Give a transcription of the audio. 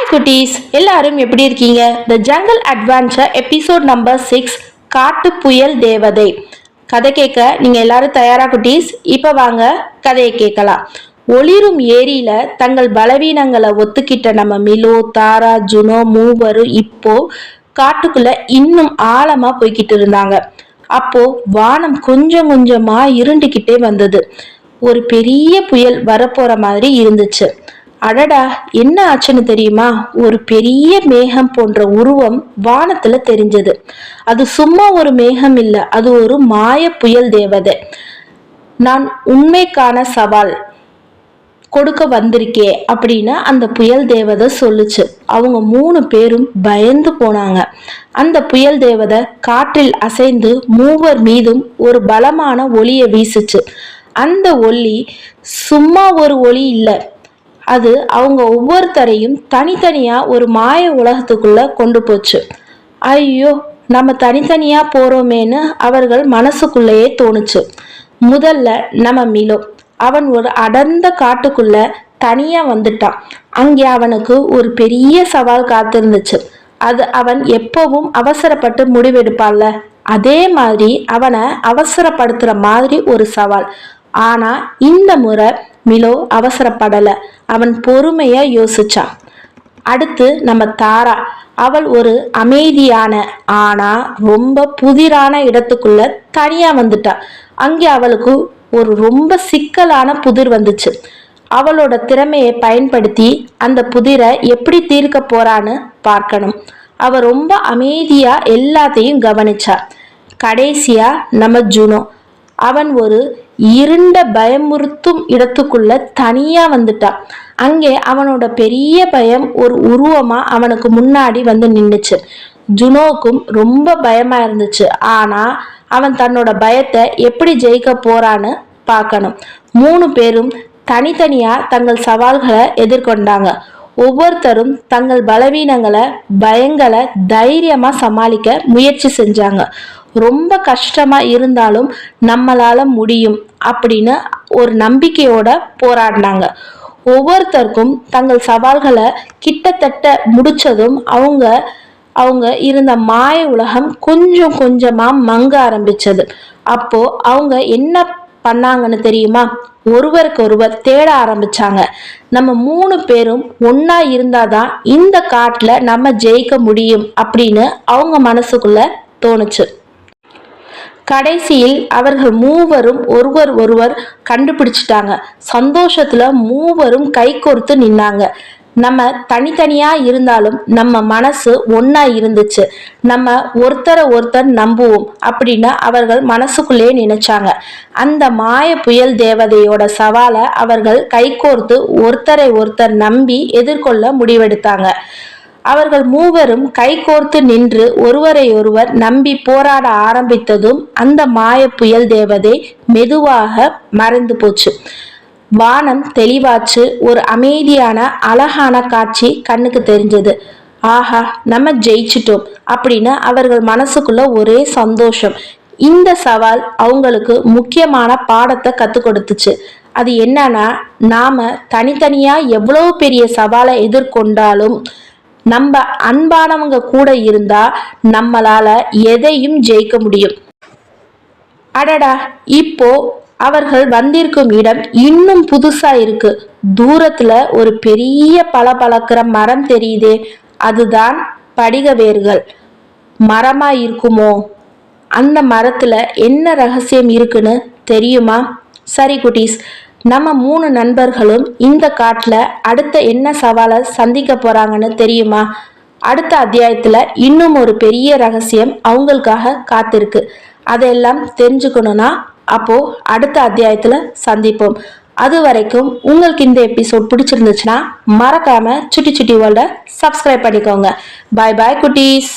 Hi குட்டீஸ், எல்லாரும் எப்படி இருக்கீங்க? த ஜங்கல் அட்வென்ச்சர் எபிசோட் நம்பர் 6 காட்டு புயல் தேவதை கதை கேட்க நீங்க எல்லாரும் தயாரா குட்டீஸ்? இப்ப வாங்க கதையை கேட்கலாம். ஒளிரும் ஏரியில தங்கள் பலவீனங்களை ஒத்துக்கிட்ட நம்ம மிலோ, தாரா, ஜுனோ மூவரும் இப்போ காட்டுக்குள்ள இன்னும் ஆழமா போய்கிட்டு இருந்தாங்க. அப்போ வானம் கொஞ்சம் கொஞ்சமா இருண்டுகிட்டே வந்தது. ஒரு பெரிய புயல் வரப்போற மாதிரி இருந்துச்சு. அடடா, என்ன ஆச்சுன்னு தெரியுமா? ஒரு பெரிய மேகம் போன்ற உருவம் வானத்துல தெரிஞ்சது. அது சும்மா ஒரு மேகம் இல்ல, அது ஒரு மாய புயல் தேவதை. நான் உண்மைக்கான சவால் கொடுக்க வந்திருக்கே அப்படின்னு அந்த புயல் தேவதை சொல்லுச்சு. அவங்க 3 பேரும் பயந்து போனாங்க. அந்த புயல் தேவதை காற்றில் அசைந்து மூவர் மீதும் ஒரு பலமான ஒளியை வீசுச்சு. அந்த ஒளி சும்மா ஒரு ஒளி இல்லை, அது அவங்க ஒவ்வொருத்தரையும் தனித்தனியா ஒரு மாய உலகத்துக்குள்ள கொண்டு போச்சு. ஐயோ, நம்ம தனித்தனியா போறோமேன்னு அவர்கள் மனசுக்குள்ளேயே தோணுச்சு. முதல்ல நம்ம மிலோ, அவன் ஒரு அடர்ந்த காட்டுக்குள்ள தனியா வந்துட்டான். அங்கே அவனுக்கு ஒரு பெரிய சவால் காத்திருந்துச்சு. அது அவன் எப்பவும் அவசரப்பட்டு முடிவெடுப்பான்ல, அதே மாதிரி அவனை அவசரப்படுத்துற மாதிரி ஒரு சவால். ஆனா இந்த முறை மிலோ அவசரப்படல, அவன் பொறுமையா யோசிச்சான். அடுத்து நம்ம தாரா, அவள் ஒரு அமைதியான ஆனா ரொம்ப புதிரான இடத்துக்குள்ள தனியா வந்துட்டா. அங்கே அவளுக்கு ஒரு ரொம்ப சிக்கலான புதிர் வந்துச்சு. அவளோட திறமையை பயன்படுத்தி அந்த புதிரை எப்படி தீர்க்க போறான்னு பார்க்கணும். அவ ரொம்ப அமைதியா எல்லாத்தையும் கவனிச்சா. கடைசியா நம்ம ஜுனோ, அவன் ஒரு இருண்ட பயமுறுத்தும் இடத்துக்குள்ள தனியா வந்துட்டான். அங்கே அவனோட பெரிய பயம் ஒரு உருவமா அவனுக்கு முன்னாடி வந்து நின்னுச்சு. ஜுனோக்கும் ரொம்ப பயமா இருந்துச்சு. ஆனா அவன் தன்னோட பயத்தை எப்படி ஜெயிக்க போறான்னு பார்க்கணும். 3 பேரும் தனித்தனியா தங்கள் சவால்களை எதிர்கொண்டாங்க. ஒவ்வொருத்தரும் தங்கள் பலவீனங்களை, பயங்களை தைரியமா சமாளிக்க முயற்சி செஞ்சாங்க. ரொம்ப கஷ்டமா இருந்தாலும் நம்மளால முடியும் அப்படின்னு ஒரு நம்பிக்கையோட போராடினாங்க. ஒவ்வொருத்தருக்கும் தங்கள் சவால்களை கிட்டத்தட்ட முடிச்சதும் அவங்க இருந்த மாய உலகம் கொஞ்சம் கொஞ்சமா மங்க ஆரம்பிச்சது. அப்போ அவங்க என்ன பண்ணாங்கன்னு தெரியுமா? ஒருவருக்கு ஒருவர் தேட ஆரம்பிச்சாங்க. நம்ம 3 பேரும் ஒன்னா இருந்தாதான் இந்த காட்டுல நம்ம ஜெயிக்க முடியும் அப்படின்னு அவங்க மனசுக்குள்ள தோணுச்சு. கடைசியில் அவர்கள் மூவரும் ஒருவர் கண்டுபிடிச்சிட்டாங்க. சந்தோஷத்துல மூவரும் கை கோர்த்து நின்னாங்க. நம்ம தனித்தனியா இருந்தாலும் நம்ம மனசு ஒன்னா இருந்துச்சு. நம்ம ஒருத்தர் நம்புவோம் அப்படின்னு அவர்கள் மனசுக்குள்ளே நினைச்சாங்க. அந்த மாய புயல் தேவதையோட சவாலை அவர்கள் கைகோர்த்து ஒருத்தர் நம்பி எதிர்கொள்ள முடிவெடுத்தாங்க. அவர்கள் மூவரும் கைகோர்த்து நின்று ஒருவரையொருவர் நம்பி போராட ஆரம்பித்ததும் அந்த மாய புயல் தேவதை மெதுவாக மறைந்து போச்சு. வானம் தெளிவாச்சு. ஒரு அமைதியான அழகான காட்சி கண்ணுக்கு தெரிஞ்சது. ஆஹா, நம்ம ஜெயிச்சிட்டோம் அப்படின்னு அவர்கள் மனசுக்குள்ள ஒரே சந்தோஷம். இந்த சவால் அவங்களுக்கு முக்கியமான பாடத்தை கத்து கொடுத்துச்சு. அது என்னன்னா, நாம தனித்தனியா எவ்வளவு பெரிய சவாலை எதிர்கொண்டாலும் நம்ம அன்பானவங்க கூட இருந்தா நம்மளால எதையும் ஜெயிக்க முடியும். அடடா, இப்போ அவர்கள் வந்திருக்கும் இடம் இன்னும் புதுசா இருக்கு. தூரத்துல ஒரு பெரிய பளபளக்கிற மரம் தெரியுதே, அதுதான் படிக வேர்கள் மரமா இருக்குமோ? அந்த மரத்துல என்ன ரகசியம் இருக்குன்னு தெரியுமா? சரி குட்டீஸ், நம்ம 3 நண்பர்களும் இந்த காட்டுல அடுத்த என்ன சவாலை சந்திக்க போறாங்கன்னு தெரியுமா? அடுத்த அத்தியாயத்துல இன்னும் ஒரு பெரிய ரகசியம் அவங்களுக்காக காத்திருக்கு. அதெல்லாம் தெரிஞ்சுக்கணும்னா அப்போ அடுத்த அத்தியாயத்துல சந்திப்போம். அது வரைக்கும் உங்களுக்கு இந்த எபிசோட் பிடிச்சிருந்துச்சுன்னா மறக்காம சுட்டி வேர்ல்ட சப்ஸ்கிரைப் பண்ணிக்கோங்க. பாய் பாய் குட்டீஸ்.